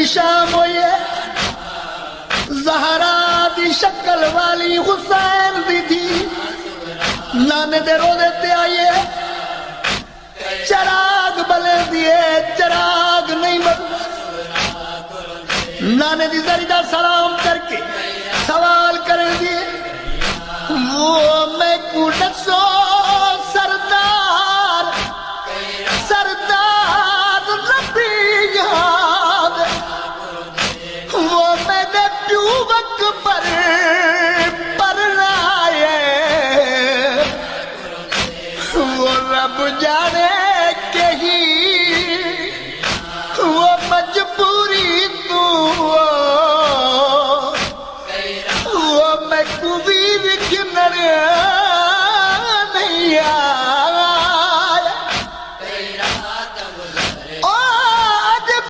शाम हुई है ज़हरा दी शक्ल वाली हुसैन दी थी नाने दे रोज़े ते आइए चराग बले दिए चराग नहीं बल नाने दी जरीदा सलाम करके सवाल कर दिए वो मैं को दसो